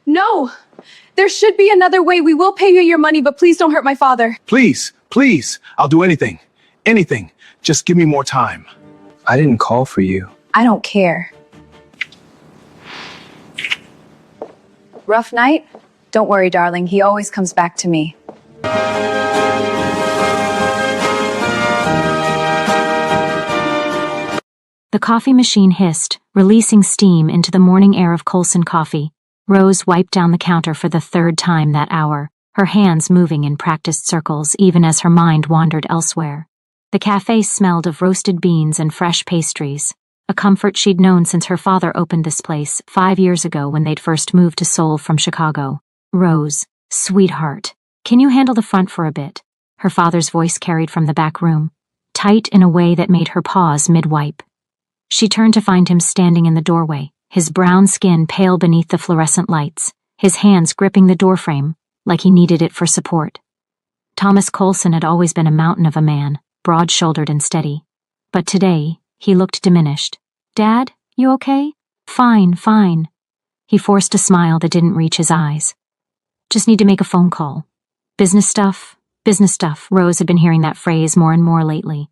No! There should be another way. We will pay you your money, but please don't hurt my father. Please, please, I'll do anything. Anything. Just give me more time. I didn't call for you. I don't care. Rough night? Don't worry, darling. He always comes back to me. The coffee machine hissed, releasing steam into the morning air of Colson coffee. Rose wiped down the counter for the third time that hour, her hands moving in practiced circles even as her mind wandered elsewhere. The cafe smelled of roasted beans and fresh pastries, a comfort she'd known since her father opened this place 5 years ago when they'd first moved to Seoul from Chicago. Rose, sweetheart, can you handle the front for a bit? Her father's voice carried from the back room, tight in a way that made her pause mid-wipe. She turned to find him standing in the doorway, his brown skin pale beneath the fluorescent lights, his hands gripping the doorframe, like he needed it for support. Thomas Colson had always been a mountain of a man, broad-shouldered and steady. But today, he looked diminished. Dad, you okay? Fine, fine. He forced a smile that didn't reach his eyes. Just need to make a phone call. Business stuff? Business stuff. Rose had been hearing that phrase more and more lately.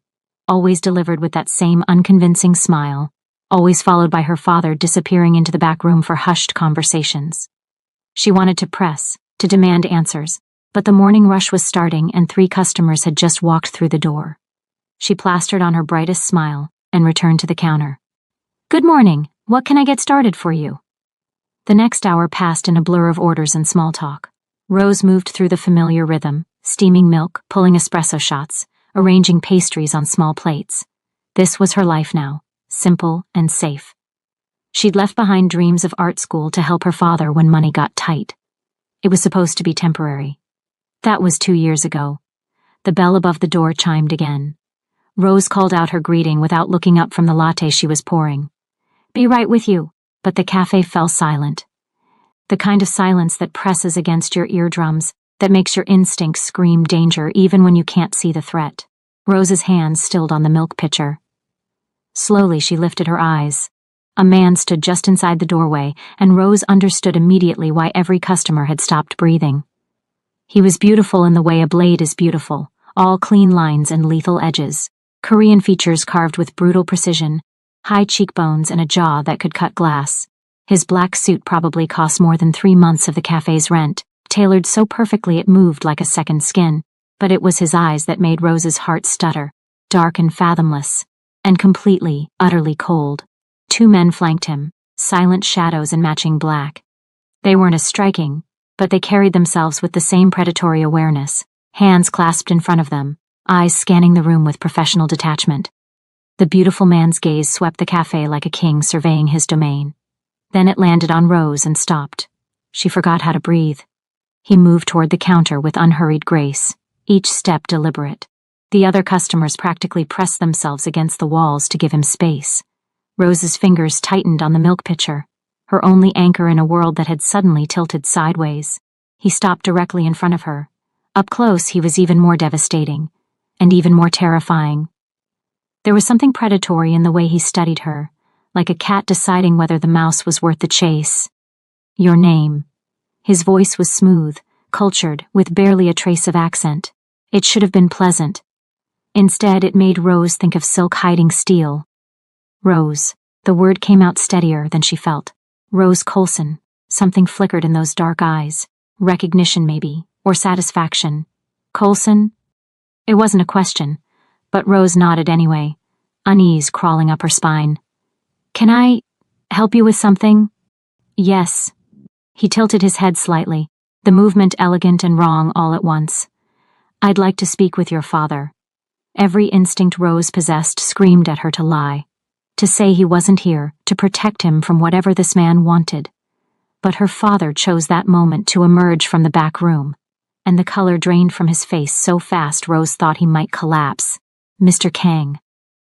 Always delivered with that same unconvincing smile, always followed by her father disappearing into the back room for hushed conversations. She wanted to press, to demand answers, but the morning rush was starting and 3 customers had just walked through the door. She plastered on her brightest smile and returned to the counter. Good morning, what can I get started for you? The next hour passed in a blur of orders and small talk. Rose moved through the familiar rhythm, steaming milk, pulling espresso shots, arranging pastries on small plates. This was her life now, simple and safe. She'd left behind dreams of art school to help her father when money got tight. It was supposed to be temporary. That was 2 years ago. The bell above the door chimed again. Rose called out her greeting without looking up from the latte she was pouring. Be right with you, but the cafe fell silent. The kind of silence that presses against your eardrums, that makes your instincts scream danger even when you can't see the threat. Rose's hands stilled on the milk pitcher. Slowly she lifted her eyes. A man stood just inside the doorway, and Rose understood immediately why every customer had stopped breathing. He was beautiful in the way a blade is beautiful, all clean lines and lethal edges, Korean features carved with brutal precision, high cheekbones and a jaw that could cut glass. His black suit probably cost more than 3 months of the cafe's rent, tailored so perfectly it moved like a second skin, but it was his eyes that made Rose's heart stutter, dark and fathomless, and completely, utterly cold. 2 men flanked him, silent shadows in matching black. They weren't as striking, but they carried themselves with the same predatory awareness, hands clasped in front of them, eyes scanning the room with professional detachment. The beautiful man's gaze swept the cafe like a king surveying his domain. Then it landed on Rose and stopped. She forgot how to breathe. He moved toward the counter with unhurried grace, each step deliberate. The other customers practically pressed themselves against the walls to give him space. Rose's fingers tightened on the milk pitcher, her only anchor in a world that had suddenly tilted sideways. He stopped directly in front of her. Up close, he was even more devastating, and even more terrifying. There was something predatory in the way he studied her, like a cat deciding whether the mouse was worth the chase. Your name. His voice was smooth, cultured, with barely a trace of accent. It should have been pleasant. Instead, it made Rose think of silk hiding steel. Rose. The word came out steadier than she felt. Rose Colson. Something flickered in those dark eyes. Recognition, maybe, or satisfaction. Colson? It wasn't a question, but Rose nodded anyway, unease crawling up her spine. Can I help you with something? Yes. He tilted his head slightly, the movement elegant and wrong all at once. I'd like to speak with your father. Every instinct Rose possessed screamed at her to lie, to say he wasn't here, to protect him from whatever this man wanted. But her father chose that moment to emerge from the back room, and the color drained from his face so fast Rose thought he might collapse. Mr. Kang.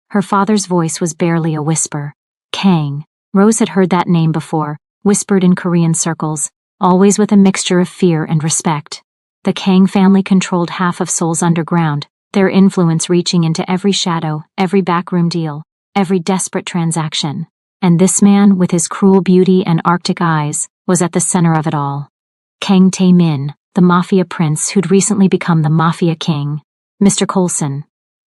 Her father's voice was barely a whisper. Kang. Rose had heard that name before, whispered in Korean circles, always with a mixture of fear and respect. The Kang family controlled half of Seoul's underground, their influence reaching into every shadow, every backroom deal, every desperate transaction. And this man, with his cruel beauty and Arctic eyes, was at the center of it all. Kang Tae-min, the mafia prince who'd recently become the mafia king. Mr. Coulson.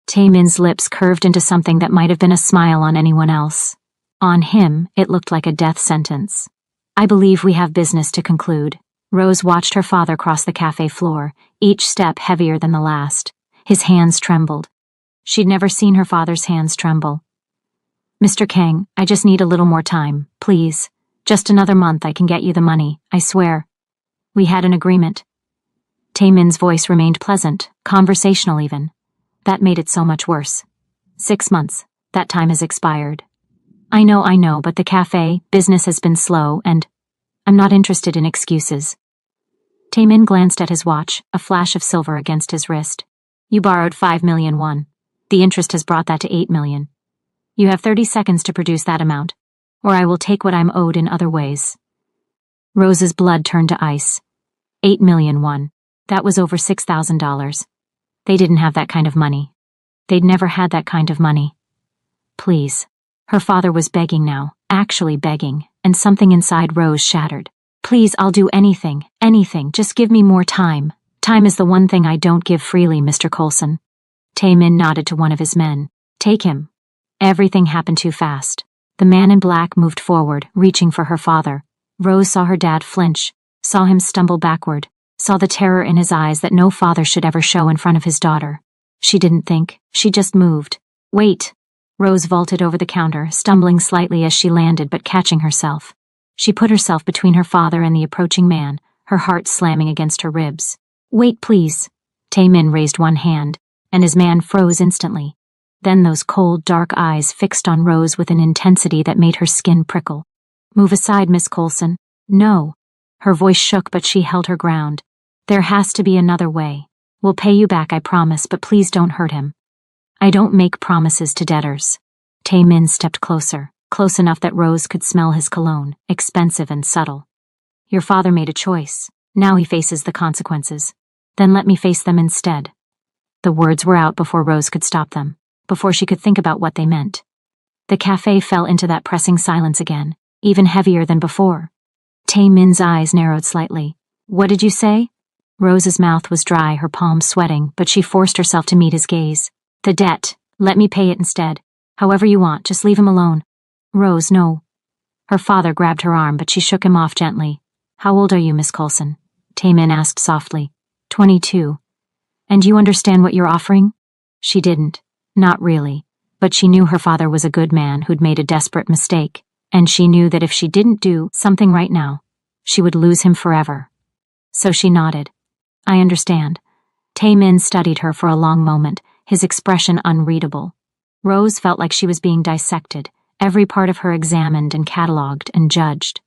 Tae-min's lips curved into something that might have been a smile on anyone else. On him, it looked like a death sentence. I believe we have business to conclude. Rose watched her father cross the cafe floor, each step heavier than the last. His hands trembled. She'd never seen her father's hands tremble. Mr. Kang, I just need a little more time, please. Just another month I can get you the money, I swear. We had an agreement. Tae-min's voice remained pleasant, conversational even. That made it so much worse. 6 months. That time has expired. I know, but the cafe business has been slow and I'm not interested in excuses. Tae-min glanced at his watch, a flash of silver against his wrist. You borrowed 5 million won. The interest has brought that to 8 million. You have 30 seconds to produce that amount, or I will take what I'm owed in other ways. Rose's blood turned to ice. 8 million won. That was over $6,000. They didn't have that kind of money. They'd never had that kind of money. Please. Her father was begging now, actually begging, and something inside Rose shattered. Please, I'll do anything, just give me more time. Time is the one thing I don't give freely, Mr. Coulson. Tae-min nodded to one of his men. Take him. Everything happened too fast. The man in black moved forward, reaching for her father. Rose saw her dad flinch, saw him stumble backward, saw the terror in his eyes that no father should ever show in front of his daughter. She didn't think, she just moved. Wait! Rose vaulted over the counter, stumbling slightly as she landed but catching herself. She put herself between her father and the approaching man, her heart slamming against her ribs. Wait, please. Tae-min raised one hand, and his man froze instantly. Then those cold, dark eyes fixed on Rose with an intensity that made her skin prickle. Move aside, Miss Coulson. No. Her voice shook, but she held her ground. There has to be another way. We'll pay you back, I promise, but please don't hurt him. I don't make promises to debtors. Tae-min stepped closer, close enough that Rose could smell his cologne, expensive and subtle. Your father made a choice. Now he faces the consequences. Then let me face them instead. The words were out before Rose could stop them, before she could think about what they meant. The cafe fell into that pressing silence again, even heavier than before. Tae-min's eyes narrowed slightly. What did you say? Rose's mouth was dry, her palms sweating, but she forced herself to meet his gaze. The debt. Let me pay it instead. However you want, just leave him alone. Rose, no. Her father grabbed her arm, but she shook him off gently. How old are you, Miss Coulson? Tae-min asked softly. 22. And you understand what you're offering? She didn't. Not really. But she knew her father was a good man who'd made a desperate mistake, and she knew that if she didn't do something right now, she would lose him forever. So she nodded. I understand. Tae-min studied her for a long moment, his expression unreadable. Rose felt like she was being dissected, every part of her examined and catalogued and judged.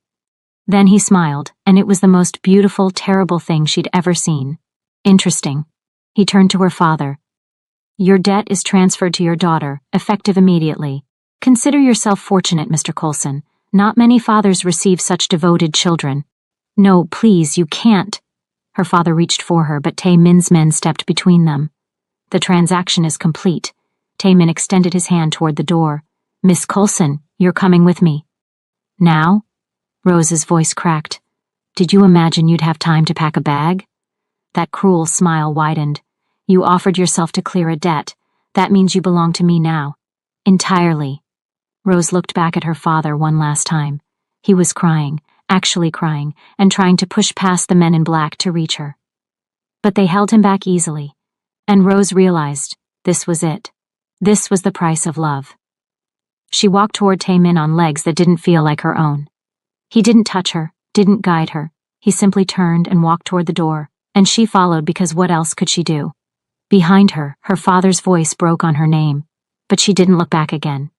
Then he smiled, and it was the most beautiful, terrible thing she'd ever seen. Interesting. He turned to her father. Your debt is transferred to your daughter, effective immediately. Consider yourself fortunate, Mr. Coulson. Not many fathers receive such devoted children. No, please, you can't. Her father reached for her, but Tae-min's men stepped between them. The transaction is complete. Tae-min extended his hand toward the door. Miss Coulson, you're coming with me. Now? Rose's voice cracked. Did you imagine you'd have time to pack a bag? That cruel smile widened. You offered yourself to clear a debt. That means you belong to me now. Entirely. Rose looked back at her father one last time. He was crying, actually crying, and trying to push past the men in black to reach her. But they held him back easily. And Rose realized, this was it. This was the price of love. She walked toward Tae-min on legs that didn't feel like her own. He didn't touch her, didn't guide her. He simply turned and walked toward the door, and she followed because what else could she do? Behind her, her father's voice broke on her name, but she didn't look back again.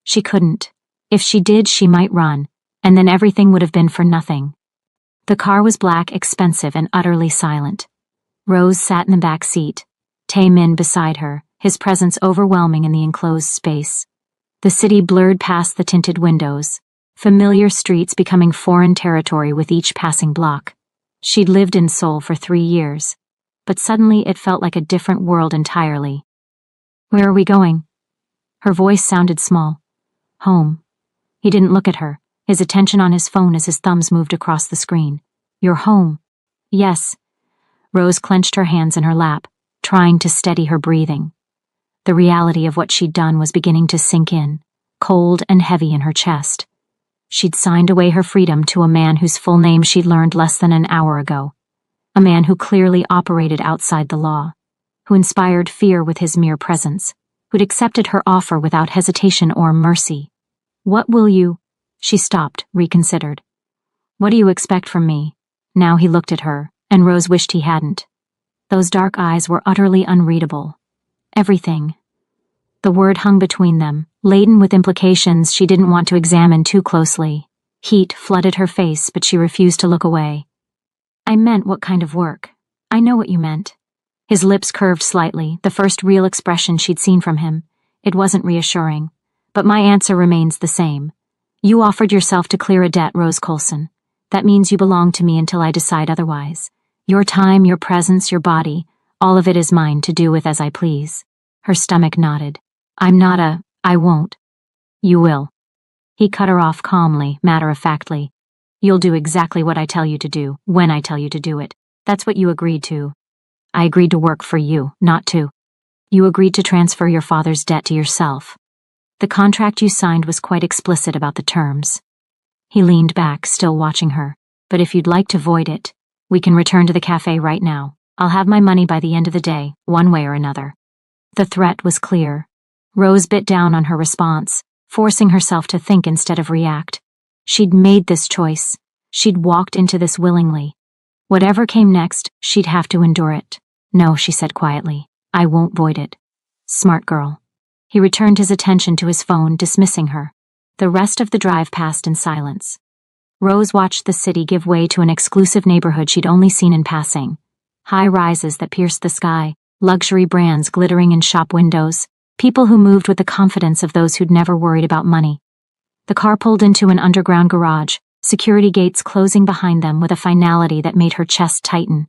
She couldn't. If she did, she might run, and then everything would have been for nothing. The car was black, expensive, and utterly silent. Rose sat in the back seat, Tae-min beside her, his presence overwhelming in the enclosed space. The city blurred past the tinted windows, familiar streets becoming foreign territory with each passing block. She'd lived in Seoul for 3 years, but suddenly it felt like a different world entirely. Where are we going? Her voice sounded small. Home. He didn't look at her. his attention on his phone as his thumbs moved across the screen. "You're home." "Yes." Rose clenched her hands in her lap, trying to steady her breathing. The reality of what she'd done was beginning to sink in, cold and heavy in her chest. She'd signed away her freedom to a man whose full name she'd learned less than an hour ago. A man who clearly operated outside the law, who inspired fear with his mere presence, who'd accepted her offer without hesitation or mercy. "What will you—" She stopped, reconsidered. "What do you expect from me?" Now he looked at her, and Rose wished he hadn't. Those dark eyes were utterly unreadable. Everything. The word hung between them, laden with implications she didn't want to examine too closely. Heat flooded her face, but she refused to look away. "I meant what kind of work. I know what you meant." His lips curved slightly, the first real expression she'd seen from him. It wasn't reassuring. "But my answer remains the same. You offered yourself to clear a debt, Rose Coulson. That means you belong to me until I decide otherwise. Your time, your presence, your body, all of it is mine to do with as I please." Her stomach knotted. I won't." "You will." He cut her off calmly, matter-of-factly. "You'll do exactly what I tell you to do, when I tell you to do it. That's what you agreed to." "I agreed to work for you, not to." "You agreed to transfer your father's debt to yourself. The contract you signed was quite explicit about the terms." He leaned back, still watching her. "But if you'd like to void it, we can return to the cafe right now. I'll have my money by the end of the day, one way or another." The threat was clear. Rose bit down on her response, forcing herself to think instead of react. She'd made this choice. She'd walked into this willingly. Whatever came next, she'd have to endure it. "No," she said quietly. "I won't void it." "Smart girl." He returned his attention to his phone, dismissing her. The rest of the drive passed in silence. Rose watched the city give way to an exclusive neighborhood she'd only seen in passing. High rises that pierced the sky, luxury brands glittering in shop windows, people who moved with the confidence of those who'd never worried about money. The car pulled into an underground garage, security gates closing behind them with a finality that made her chest tighten.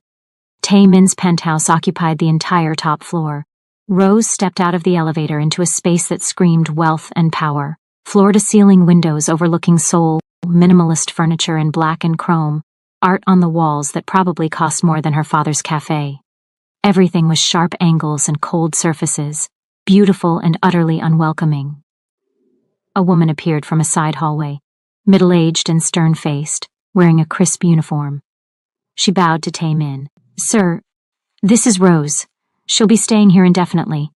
Tae Min's penthouse occupied the entire top floor. Rose stepped out of the elevator into a space that screamed wealth and power. Floor-to-ceiling windows overlooking Seoul, minimalist furniture in black and chrome, art on the walls that probably cost more than her father's cafe. Everything was sharp angles and cold surfaces, beautiful and utterly unwelcoming. A woman appeared from a side hallway, middle-aged and stern-faced, wearing a crisp uniform. She bowed to Tae Min. "Sir, this is Rose. She'll be staying here indefinitely."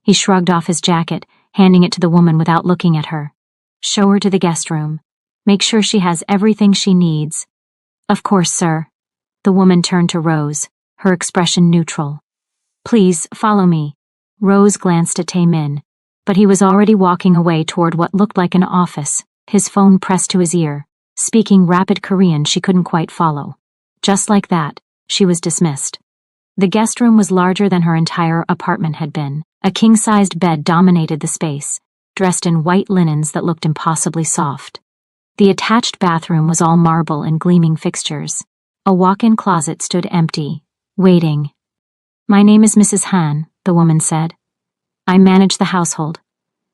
He shrugged off his jacket, handing it to the woman without looking at her. "Show her to the guest room. Make sure she has everything she needs." "Of course, sir." The woman turned to Rose, her expression neutral. "Please, follow me." Rose glanced at Tae Min, but he was already walking away toward what looked like an office, his phone pressed to his ear, speaking rapid Korean she couldn't quite follow. Just like that, she was dismissed. The guest room was larger than her entire apartment had been. A king-sized bed dominated the space, dressed in white linens that looked impossibly soft. The attached bathroom was all marble and gleaming fixtures. A walk-in closet stood empty, waiting. "My name is Mrs. Han," the woman said. "I manage the household.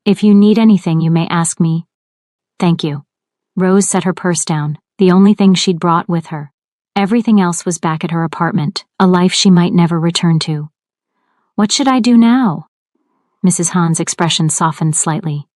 If you need anything, you may ask me." "Thank you." Rose set her purse down, the only thing she'd brought with her. Everything else was back at her apartment, a life she might never return to. "What should I do now?" Mrs. Han's expression softened slightly.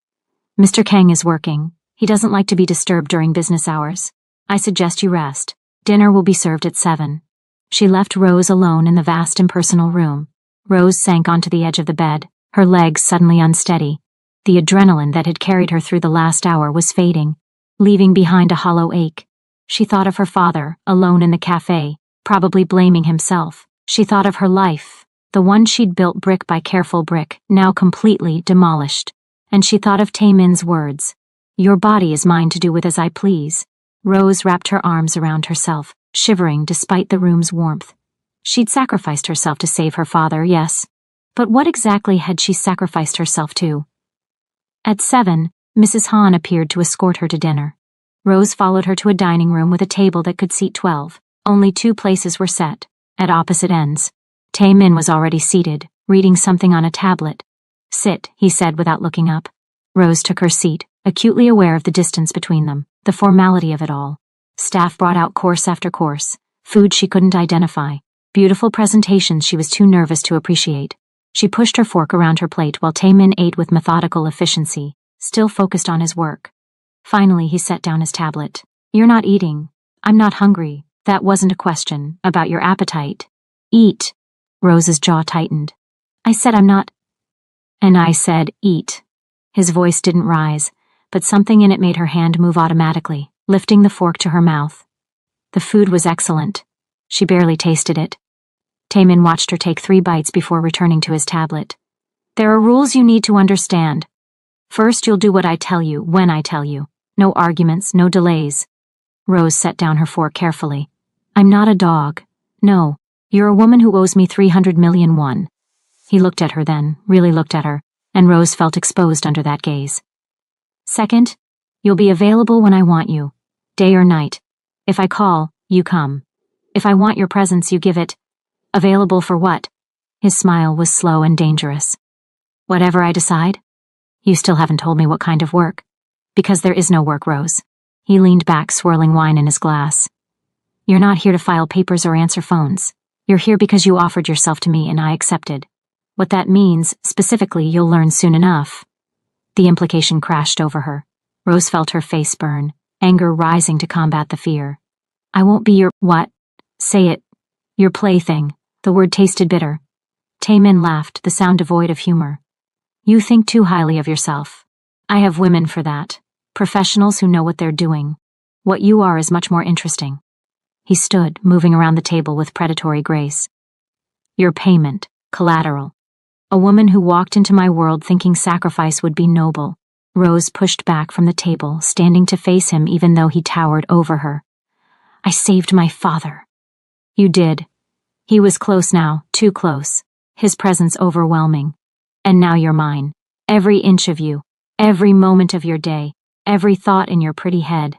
"Mr. Kang is working. He doesn't like to be disturbed during business hours. I suggest you rest. Dinner will be served at 7. She left Rose alone in the vast impersonal room. Rose sank onto the edge of the bed, her legs suddenly unsteady. The adrenaline that had carried her through the last hour was fading, leaving behind a hollow ache. She thought of her father, alone in the cafe, probably blaming himself. She thought of her life, the one she'd built brick by careful brick, now completely demolished. And she thought of Tae Min's words, "Your body is mine to do with as I please." Rose wrapped her arms around herself, shivering despite the room's warmth. She'd sacrificed herself to save her father, yes. But what exactly had she sacrificed herself to? At 7, Mrs. Han appeared to escort her to dinner. Rose followed her to a dining room with a table that could seat 12. Only 2 places were set, at opposite ends. Tae Min was already seated, reading something on a tablet. "Sit," he said without looking up. Rose took her seat, acutely aware of the distance between them. The formality of it all. Staff brought out course after course, food she couldn't identify, beautiful presentations she was too nervous to appreciate. She pushed her fork around her plate while Taemin ate with methodical efficiency, still focused on his work. Finally, he set down his tablet. "You're not eating. I'm not hungry. That wasn't a question about your appetite. Eat." Rose's jaw tightened. "I said I'm not." "And I said eat." His voice didn't rise, but something in it made her hand move automatically, lifting the fork to her mouth. The food was excellent. She barely tasted it. Taemin watched her take 3 bites before returning to his tablet. "There are rules you need to understand. First, you'll do what I tell you, when I tell you. No arguments, no delays." Rose set down her fork carefully. "I'm not a dog. No, you're a woman who owes me 300 million won." He looked at her then, really looked at her, and Rose felt exposed under that gaze. "Second, you'll be available when I want you, day or night. If I call, you come. If I want your presence, you give it. Available for what?" His smile was slow and dangerous. "Whatever I decide." "You still haven't told me what kind of work." "Because there is no work, Rose." He leaned back, swirling wine in his glass. "You're not here to file papers or answer phones. You're here because you offered yourself to me and I accepted. What that means, specifically, you'll learn soon enough." The implication crashed over her. Rose felt her face burn, anger rising to combat the fear. "I won't be your— what? Say it. Your plaything." The word tasted bitter. Taemin laughed, the sound devoid of humor. "You think too highly of yourself. I have women for that. Professionals who know what they're doing. What you are is much more interesting." He stood, moving around the table with predatory grace. "Your payment, collateral. A woman who walked into my world thinking sacrifice would be noble." Rose pushed back from the table, standing to face him even though he towered over her. "I saved my father." "You did." He was close now, too close. His presence overwhelming. "And now you're mine. Every inch of you. Every moment of your day. Every thought in your pretty head."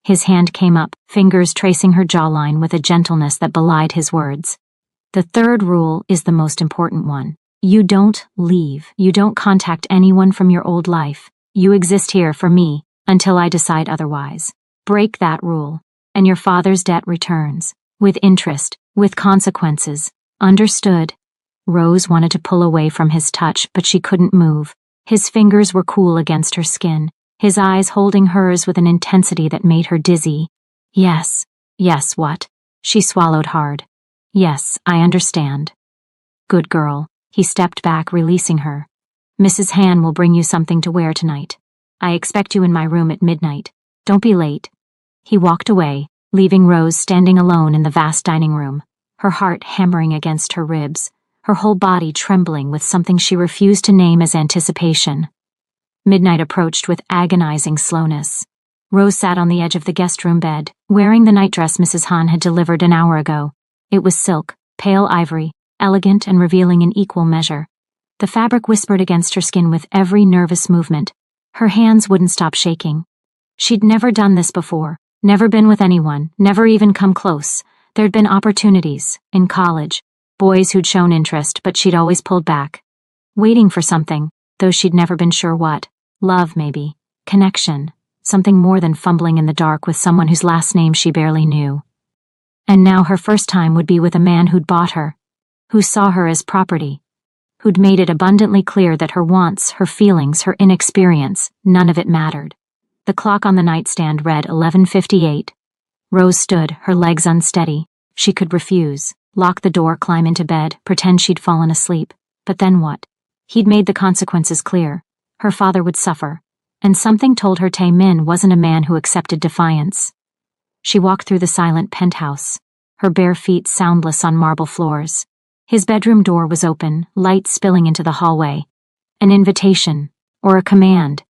His hand came up, fingers tracing her jawline with a gentleness that belied his words. "The third rule is the most important one. You don't leave. You don't contact anyone from your old life. You exist here for me, until I decide otherwise. Break that rule, and your father's debt returns. With interest, with consequences. Understood?" Rose wanted to pull away from his touch, but she couldn't move. His fingers were cool against her skin, his eyes holding hers with an intensity that made her dizzy. "Yes." "Yes, what?" She swallowed hard. "Yes, I understand." "Good girl." He stepped back, releasing her. "Mrs. Han will bring you something to wear tonight. I expect you in my room at midnight. Don't be late." He walked away, leaving Rose standing alone in the vast dining room, her heart hammering against her ribs, her whole body trembling with something she refused to name as anticipation. Midnight approached with agonizing slowness. Rose sat on the edge of the guest room bed, wearing the nightdress Mrs. Han had delivered an hour ago. It was silk, pale ivory, elegant and revealing in equal measure. The fabric whispered against her skin with every nervous movement. Her hands wouldn't stop shaking. She'd never done this before, never been with anyone, never even come close. There'd been opportunities, in college, boys who'd shown interest, but she'd always pulled back. Waiting for something, though she'd never been sure what. Love, maybe. Connection. Something more than fumbling in the dark with someone whose last name she barely knew. And now her first time would be with a man who'd bought her, who saw her as property, who'd made it abundantly clear that her wants, her feelings, her inexperience, none of it mattered. The clock on the nightstand read 11:58. Rose stood, her legs unsteady. She could refuse, lock the door, climb into bed, pretend she'd fallen asleep. But then what? He'd made the consequences clear. Her father would suffer. And something told her Tae-min wasn't a man who accepted defiance. She walked through the silent penthouse, her bare feet soundless on marble floors. His bedroom door was open, light spilling into the hallway. An invitation, or a command.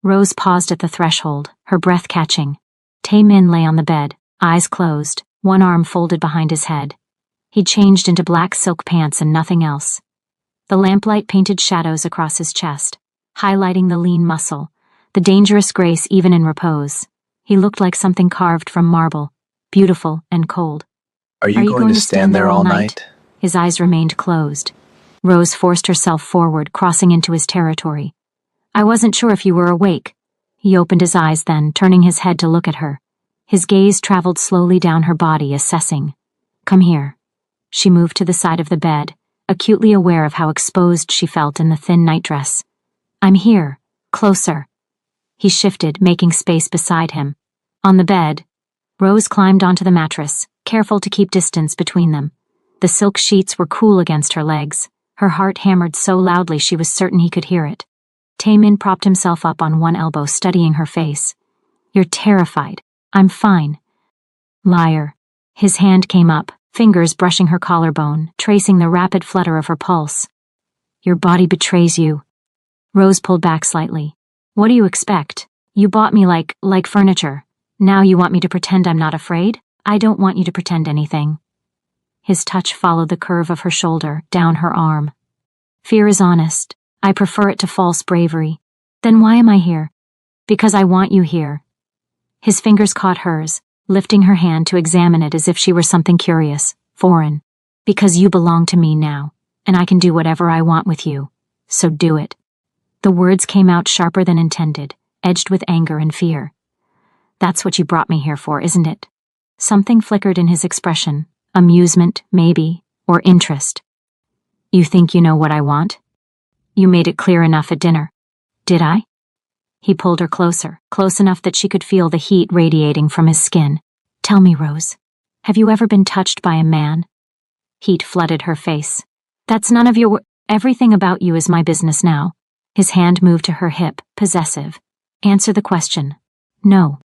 Rose paused at the threshold, her breath catching. Tae-min lay on the bed, eyes closed, one arm folded behind his head. He'd changed into black silk pants and nothing else. The lamplight painted shadows across his chest, highlighting the lean muscle, the dangerous grace even in repose. He looked like something carved from marble, beautiful and cold. Are you going to stand there all night? His eyes remained closed. Rose forced herself forward, crossing into his territory. "I wasn't sure if you were awake. He opened his eyes then, turning his head to look at her. His gaze traveled slowly down her body, assessing. Come here. She moved to the side of the bed, acutely aware of how exposed she felt in the thin nightdress. I'm here. Closer. He shifted, making space beside him. On the bed, Rose climbed onto the mattress, careful to keep distance between them. The silk sheets were cool against her legs. Her heart hammered so loudly she was certain he could hear it. Taemin propped himself up on one elbow, studying her face. You're terrified. I'm fine. Liar. His hand came up, fingers brushing her collarbone, tracing the rapid flutter of her pulse. Your body betrays you. Rose pulled back slightly. What do you expect? You bought me like furniture. Now you want me to pretend I'm not afraid? I don't want you to pretend anything. His touch followed the curve of her shoulder, down her arm. Fear is honest. I prefer it to false bravery. Then why am I here? Because I want you here. His fingers caught hers, lifting her hand to examine it as if she were something curious, foreign. Because you belong to me now, and I can do whatever I want with you. So do it. The words came out sharper than intended, edged with anger and fear. That's what you brought me here for, isn't it? Something flickered in his expression. Amusement, maybe, or interest. You think you know what I want? You made it clear enough at dinner. Did I? He pulled her closer, close enough that she could feel the heat radiating from his skin. Tell me, Rose, have you ever been touched by a man? Heat flooded her face. That's none of your everything about you is my business now. His hand moved to her hip, possessive. Answer the question. No.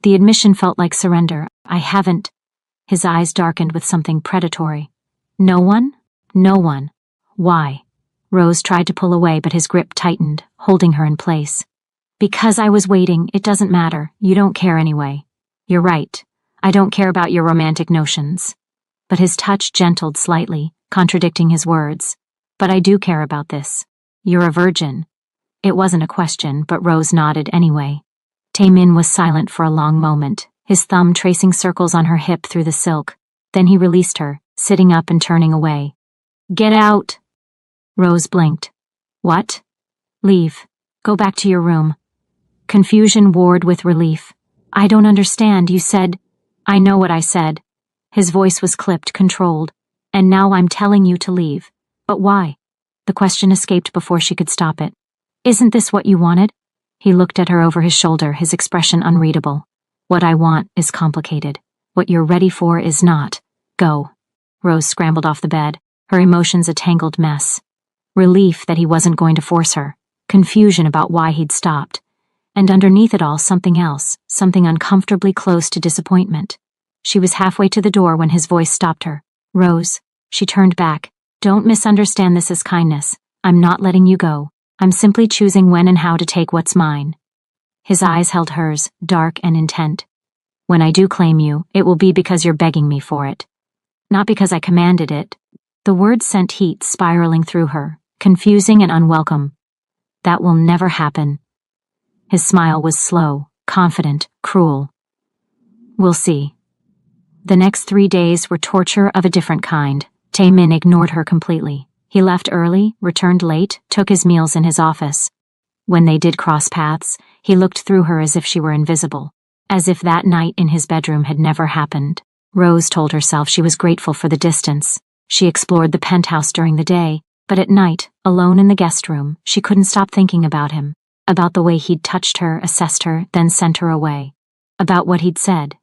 The admission felt like surrender. I haven't. His eyes darkened with something predatory. No one? No one. Why? Rose tried to pull away, but his grip tightened, holding her in place. Because I was waiting. It doesn't matter. You don't care anyway. You're right. I don't care about your romantic notions. But his touch gentled slightly, contradicting his words. But I do care about this. You're a virgin. It wasn't a question, but Rose nodded anyway. Taemin was silent for a long moment, his thumb tracing circles on her hip through the silk. Then he released her, sitting up and turning away. Get out! Rose blinked. What? Leave. Go back to your room. Confusion warred with relief. I don't understand, you said. I know what I said. His voice was clipped, controlled. And now I'm telling you to leave. But why? The question escaped before she could stop it. Isn't this what you wanted? He looked at her over his shoulder, his expression unreadable. What I want is complicated. What you're ready for is not. Go. Rose scrambled off the bed, her emotions a tangled mess. Relief that he wasn't going to force her. Confusion about why he'd stopped. And underneath it all, something else, something uncomfortably close to disappointment. She was halfway to the door when his voice stopped her. Rose. She turned back. Don't misunderstand this as kindness. I'm not letting you go. I'm simply choosing when and how to take what's mine. His eyes held hers, dark and intent. When I do claim you, it will be because you're begging me for it. Not because I commanded it. The words sent heat spiraling through her, confusing and unwelcome. That will never happen. His smile was slow, confident, cruel. We'll see. The next 3 days were torture of a different kind. Taemin ignored her completely. He left early, returned late, took his meals in his office. When they did cross paths, he looked through her as if she were invisible, as if that night in his bedroom had never happened. Rose told herself she was grateful for the distance. She explored the penthouse during the day, but at night, alone in the guest room, she couldn't stop thinking about him, about the way he'd touched her, assessed her, then sent her away, about what he'd said.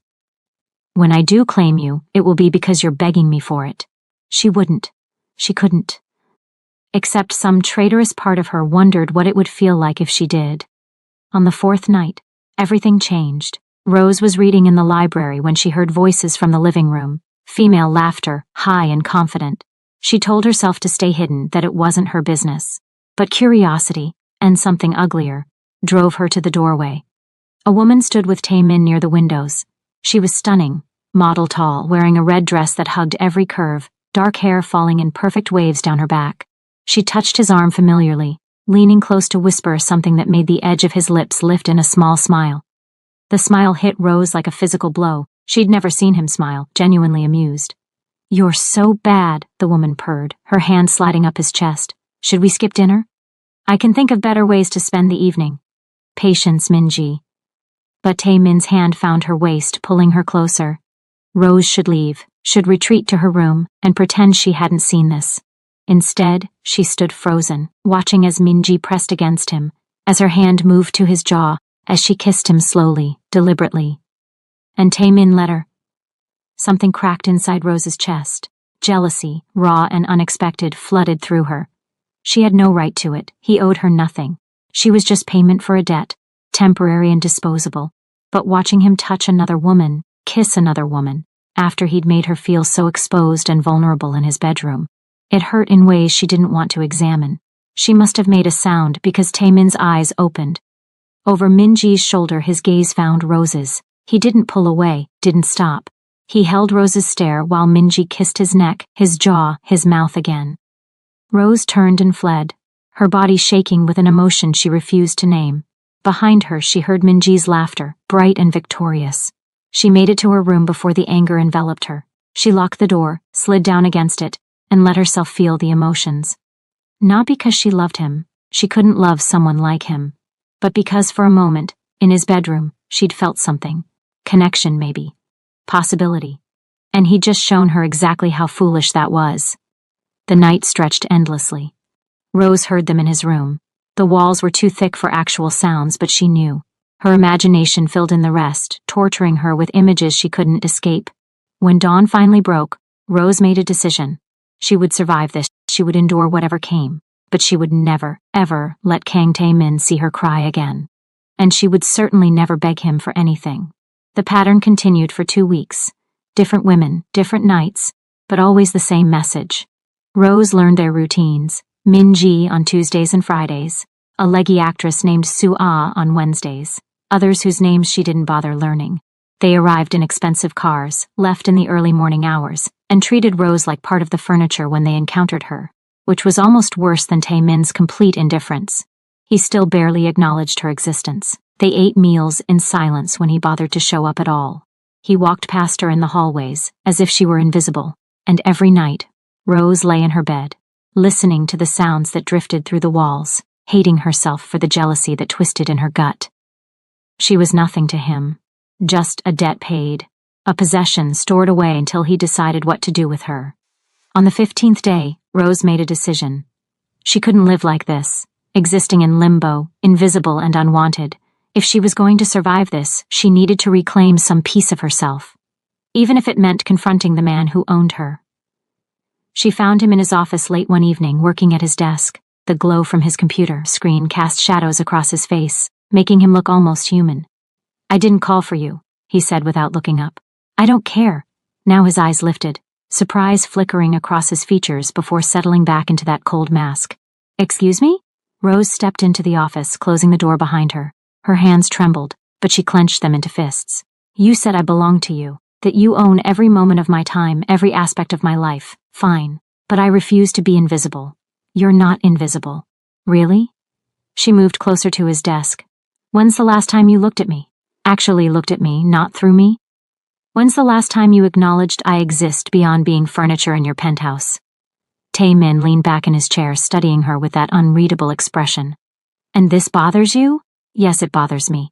When I do claim you, it will be because you're begging me for it. She wouldn't. She couldn't. Except some traitorous part of her wondered what it would feel like if she did. On the 4th night, everything changed. Rose was reading in the library when she heard voices from the living room, female laughter, high and confident. She told herself to stay hidden, that it wasn't her business. But curiosity, and something uglier, drove her to the doorway. A woman stood with Taemin near the windows. She was stunning, model tall, wearing a red dress that hugged every curve, dark hair falling in perfect waves down her back. She touched his arm familiarly, leaning close to whisper something that made the edge of his lips lift in a small smile. The smile hit Rose like a physical blow. She'd never seen him smile, genuinely amused. You're so bad, the woman purred, her hand sliding up his chest. Should we skip dinner? I can think of better ways to spend the evening. Patience, Minji. But Tae-min's hand found her waist, pulling her closer. Rose should leave, should retreat to her room, and pretend she hadn't seen this. Instead, she stood frozen, watching as Minji pressed against him, as her hand moved to his jaw, as she kissed him slowly, deliberately. And Tae-min let her. Something cracked inside Rose's chest. Jealousy, raw and unexpected, flooded through her. She had no right to it. He owed her nothing. She was just payment for a debt, temporary and disposable. But watching him touch another woman, kiss another woman, after he'd made her feel so exposed and vulnerable in his bedroom, it hurt in ways she didn't want to examine. She must have made a sound because Tae-min's eyes opened. Over Minji's shoulder his gaze found Rose's. He didn't pull away, didn't stop. He held Rose's stare while Minji kissed his neck, his jaw, his mouth again. Rose turned and fled, her body shaking with an emotion she refused to name. Behind her she heard Minji's laughter, bright and victorious. She made it to her room before the anger enveloped her. She locked the door, slid down against it, and let herself feel the emotions. Not because she loved him, she couldn't love someone like him, but because for a moment, in his bedroom, she'd felt something. Connection, maybe. Possibility. And he'd just shown her exactly how foolish that was. The night stretched endlessly. Rose heard them in his room. The walls were too thick for actual sounds, but she knew. Her imagination filled in the rest, torturing her with images she couldn't escape. When dawn finally broke, Rose made a decision. She would survive this, she would endure whatever came, but she would never, ever let Kang Tae-min see her cry again. And she would certainly never beg him for anything. The pattern continued for 2 weeks. Different women, different nights, but always the same message. Rose learned their routines. Minji on Tuesdays and Fridays, a leggy actress named Soo-ah on Wednesdays, others whose names she didn't bother learning. They arrived in expensive cars, left in the early morning hours, and treated Rose like part of the furniture when they encountered her, which was almost worse than Tae-min's complete indifference. He still barely acknowledged her existence. They ate meals in silence when he bothered to show up at all. He walked past her in the hallways, as if she were invisible, and every night, Rose lay in her bed, listening to the sounds that drifted through the walls, hating herself for the jealousy that twisted in her gut. She was nothing to him, just a debt paid, a possession stored away until he decided what to do with her. On the 15th day, Rose made a decision. She couldn't live like this, existing in limbo, invisible and unwanted. If she was going to survive this, she needed to reclaim some piece of herself, even if it meant confronting the man who owned her. She found him in his office late one evening, working at his desk. The glow from his computer screen cast shadows across his face, making him look almost human. "I didn't call for you," he said without looking up. "I don't care." Now his eyes lifted, surprise flickering across his features before settling back into that cold mask. "Excuse me?" Rose stepped into the office, closing the door behind her. Her hands trembled, but she clenched them into fists. "You said I belong to you, that you own every moment of my time, every aspect of my life. Fine, but I refuse to be invisible." "You're not invisible." "Really?" She moved closer to his desk. "When's the last time you looked at me? Actually looked at me, not through me? When's the last time you acknowledged I exist beyond being furniture in your penthouse?" Tae-min leaned back in his chair, studying her with that unreadable expression. "And this bothers you?" "Yes, it bothers me."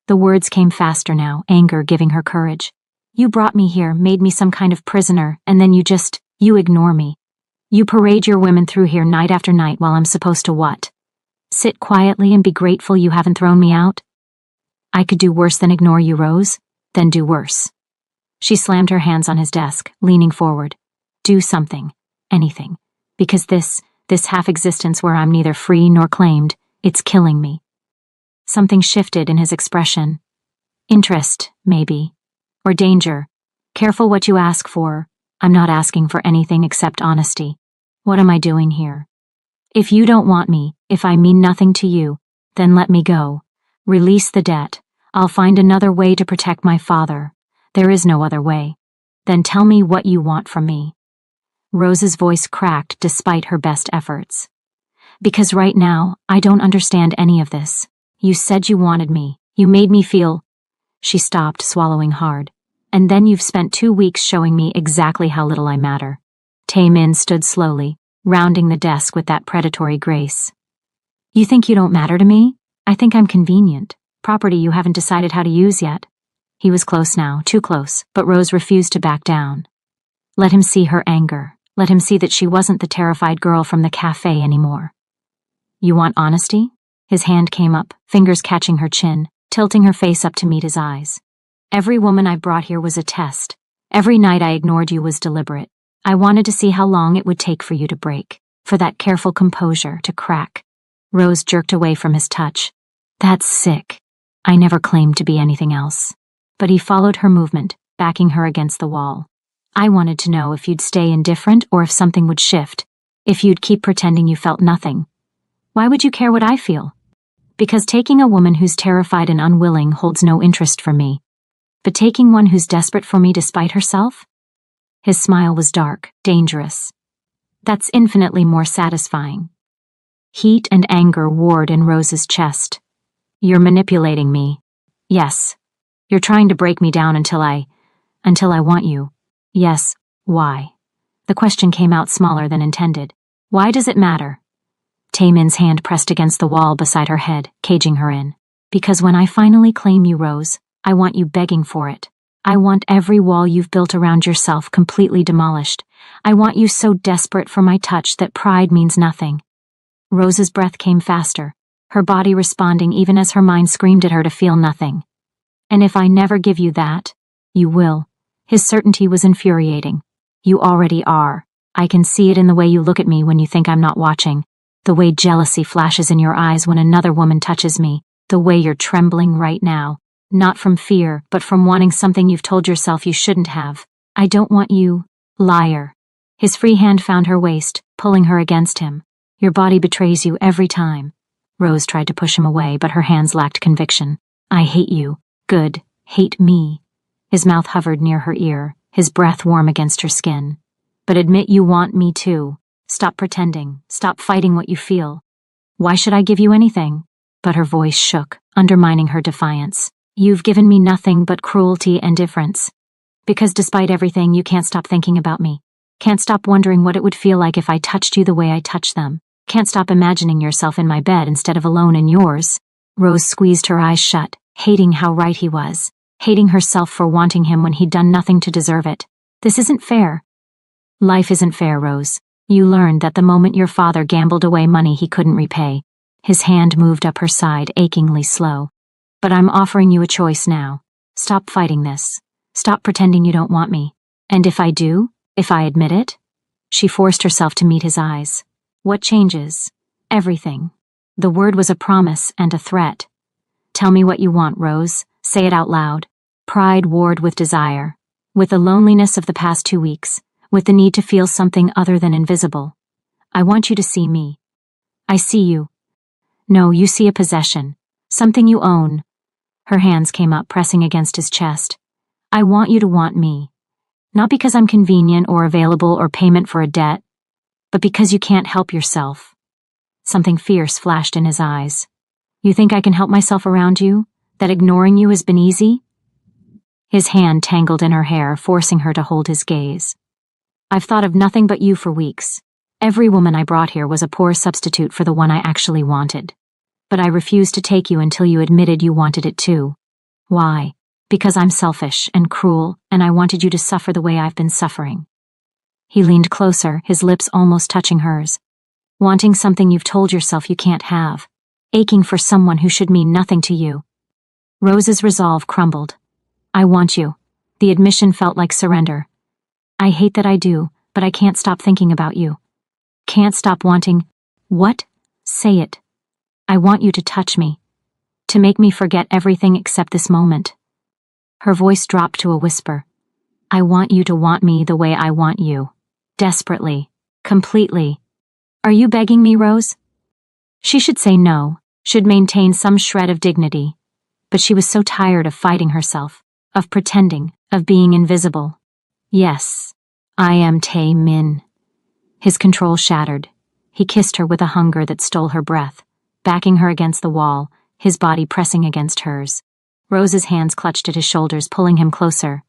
The words came faster now, anger giving her courage. "You brought me here, made me some kind of prisoner, and then you ignore me. You parade your women through here night after night while I'm supposed to what? Sit quietly and be grateful you haven't thrown me out?" "I could do worse than ignore you, Rose. Then do worse." She slammed her hands on his desk, leaning forward. "Do something. Anything. Because this half-existence where I'm neither free nor claimed, it's killing me." Something shifted in his expression. Interest, maybe. Or danger. "Careful what you ask for. I'm not asking for anything except honesty. What am I doing here? If you don't want me, if I mean nothing to you, then let me go. Release the debt. I'll find another way to protect my father. There is no other way. Then tell me what you want from me." Rose's voice cracked despite her best efforts. "Because right now, I don't understand any of this. You said you wanted me. You made me feel—" She stopped, swallowing hard. "And then you've spent 2 weeks showing me exactly how little I matter." Tae-min stood slowly, rounding the desk with that predatory grace. "You think you don't matter to me? I think I'm convenient. Property you haven't decided how to use yet. He was close now, too close, but Rose refused to back down. Let him see her anger. Let him see that she wasn't the terrified girl from the cafe anymore. You want honesty? His hand came up, fingers catching her chin, tilting her face up to meet his eyes. Every woman I've brought here was a test. Every night I ignored you was deliberate. I wanted to see how long it would take for you to break, for that careful composure to crack. Rose jerked away from his touch. That's sick. I never claimed to be anything else. But he followed her movement, backing her against the wall. I wanted to know if you'd stay indifferent or if something would shift, if you'd keep pretending you felt nothing. Why would you care what I feel? Because taking a woman who's terrified and unwilling holds no interest for me. But taking one who's desperate for me despite herself? His smile was dark, dangerous. That's infinitely more satisfying. Heat and anger warred in Rose's chest. You're manipulating me. Yes. You're trying to break me down until I want you. Yes, why? The question came out smaller than intended. Why does it matter? Taemin's hand pressed against the wall beside her head, caging her in. Because when I finally claim you, Rose, I want you begging for it. I want every wall you've built around yourself completely demolished. I want you so desperate for my touch that pride means nothing. Rose's breath came faster, her body responding even as her mind screamed at her to feel nothing. And if I never give you that, you will. His certainty was infuriating. You already are. I can see it in the way you look at me when you think I'm not watching, the way jealousy flashes in your eyes when another woman touches me, the way you're trembling right now, not from fear, but from wanting something you've told yourself you shouldn't have. I don't want you, liar. His free hand found her waist, pulling her against him. Your body betrays you every time. Rose tried to push him away, but her hands lacked conviction. I hate you. Good. Hate me. His mouth hovered near her ear, his breath warm against her skin. But admit you want me too. Stop pretending. Stop fighting what you feel. Why should I give you anything? But her voice shook, undermining her defiance. You've given me nothing but cruelty and indifference. Because despite everything, you can't stop thinking about me. Can't stop wondering what it would feel like if I touched you the way I touch them. Can't stop imagining yourself in my bed instead of alone in yours. Rose squeezed her eyes shut, hating how right he was, hating herself for wanting him when he'd done nothing to deserve it. This isn't fair. Life isn't fair, Rose. You learned that the moment your father gambled away money he couldn't repay. His hand moved up her side, achingly slow. But I'm offering you a choice now. Stop fighting this. Stop pretending you don't want me. And if I do, if I admit it? She forced herself to meet his eyes. What changes? Everything. The word was a promise and a threat. Tell me what you want, Rose. Say it out loud. Pride warred with desire, with the loneliness of the past 2 weeks, with the need to feel something other than invisible. I want you to see me. I see you. No, you see a possession, something you own. Her hands came up, pressing against his chest. I want you to want me. Not because I'm convenient or available or payment for a debt, but because you can't help yourself. Something fierce flashed in his eyes. You think I can help myself around you? That ignoring you has been easy? His hand tangled in her hair, forcing her to hold his gaze. I've thought of nothing but you for weeks. Every woman I brought here was a poor substitute for the one I actually wanted. But I refused to take you until you admitted you wanted it too. Why? Because I'm selfish and cruel, and I wanted you to suffer the way I've been suffering. He leaned closer, his lips almost touching hers. Wanting something you've told yourself you can't have. Aching for someone who should mean nothing to you. Rose's resolve crumbled. I want you. The admission felt like surrender. I hate that I do, but I can't stop thinking about you. Can't stop wanting. What? Say it. I want you to touch me. To make me forget everything except this moment. Her voice dropped to a whisper. I want you to want me the way I want you. Desperately. Completely. Are you begging me, Rose? She should say no, should maintain some shred of dignity. But she was so tired of fighting herself, of pretending, of being invisible. Yes, I am Tae-min. His control shattered. He kissed her with a hunger that stole her breath, backing her against the wall, his body pressing against hers. Rose's hands clutched at his shoulders, pulling him closer.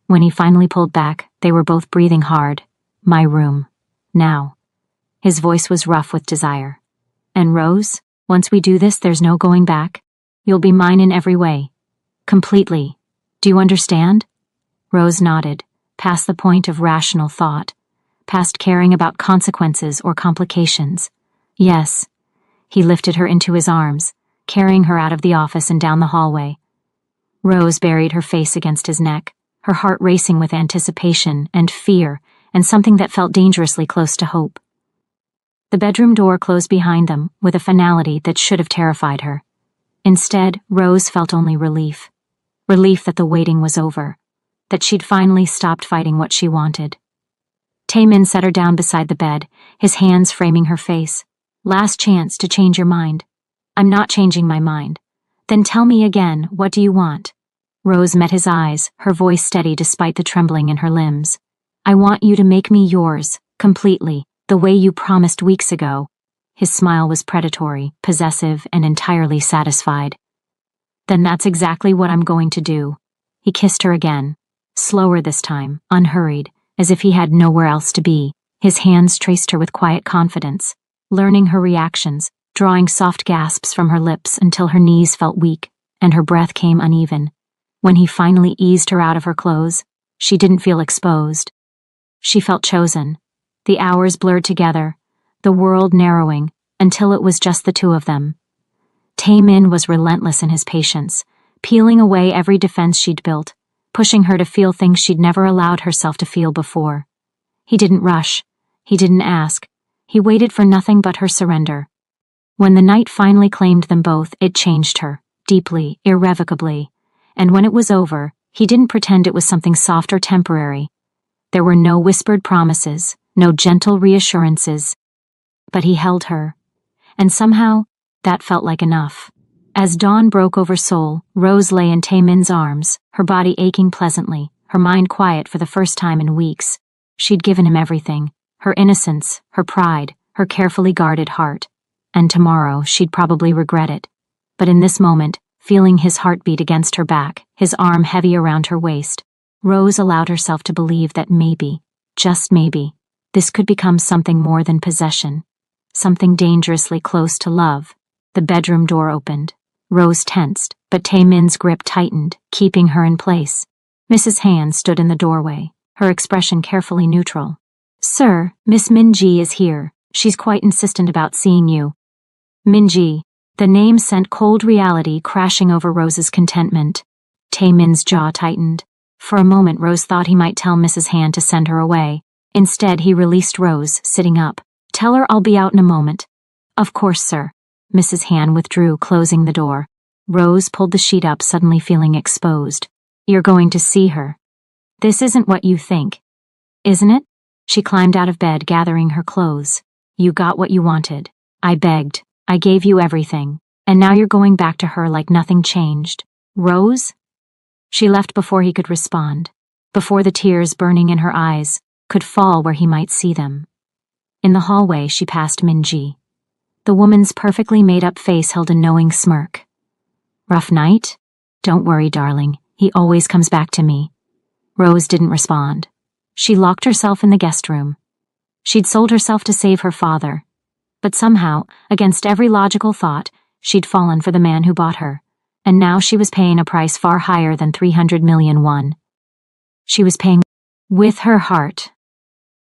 When he finally pulled back, they were both breathing hard. My room. Now. His voice was rough with desire. And Rose? Once we do this, there's no going back. You'll be mine in every way. Completely. Do you understand? Rose nodded, past the point of rational thought, past caring about consequences or complications. Yes. He lifted her into his arms, carrying her out of the office and down the hallway. Rose buried her face against his neck, her heart racing with anticipation and fear and something that felt dangerously close to hope. The bedroom door closed behind them with a finality that should have terrified her. Instead, Rose felt only relief. Relief that the waiting was over, that she'd finally stopped fighting what she wanted. Taemin set her down beside the bed, his hands framing her face. Last chance to change your mind. I'm not changing my mind. Then tell me again, what do you want? Rose met his eyes, her voice steady despite the trembling in her limbs. I want you to make me yours, completely, the way you promised weeks ago. His smile was predatory, possessive, and entirely satisfied. Then that's exactly what I'm going to do. He kissed her again, slower this time, unhurried, as if he had nowhere else to be. His hands traced her with quiet confidence, learning her reactions, drawing soft gasps from her lips until her knees felt weak and her breath came uneven. When he finally eased her out of her clothes, she didn't feel exposed. She felt chosen. The hours blurred together, the world narrowing, until it was just the two of them. Taemin was relentless in his patience, peeling away every defense she'd built, pushing her to feel things she'd never allowed herself to feel before. He didn't rush. He didn't ask. He waited for nothing but her surrender. When the night finally claimed them both, it changed her, deeply, irrevocably. And when it was over, he didn't pretend it was something soft or temporary. There were no whispered promises, no gentle reassurances. But he held her. And somehow, that felt like enough. As dawn broke over Seoul, Rose lay in Taemin's arms, her body aching pleasantly, her mind quiet for the first time in weeks. She'd given him everything, her innocence, her pride, her carefully guarded heart. And tomorrow she'd probably regret it. But in this moment, feeling his heartbeat against her back, his arm heavy around her waist, Rose allowed herself to believe that maybe, just maybe, this could become something more than possession, something dangerously close to love. The bedroom door opened. Rose tensed, but Taemin's grip tightened, keeping her in place. Mrs. Han stood in the doorway, her expression carefully neutral. Sir, Miss Min-ji is here. She's quite insistent about seeing you. Min-ji. The name sent cold reality crashing over Rose's contentment. Taemin's jaw tightened. For a moment Rose thought he might tell Mrs. Han to send her away. Instead, he released Rose, sitting up. Tell her I'll be out in a moment. Of course, sir. Mrs. Han withdrew, closing the door. Rose pulled the sheet up, suddenly feeling exposed. You're going to see her. This isn't what you think. Isn't it? She climbed out of bed, gathering her clothes. You got what you wanted. I begged. I gave you everything. And now you're going back to her like nothing changed. Rose? She left before he could respond, before the tears burning in her eyes could fall where he might see them. In the hallway, she passed Min-ji. The woman's perfectly made-up face held a knowing smirk. Rough night? Don't worry, darling. He always comes back to me. Rose didn't respond. She locked herself in the guest room. She'd sold herself to save her father. But somehow, against every logical thought, she'd fallen for the man who bought her. And now she was paying a price far higher than 300 million won. She was paying with her heart.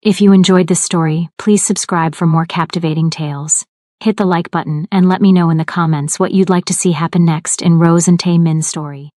If you enjoyed this story, please subscribe for more captivating tales. Hit the like button and let me know in the comments what you'd like to see happen next in Rose and Taemin's story.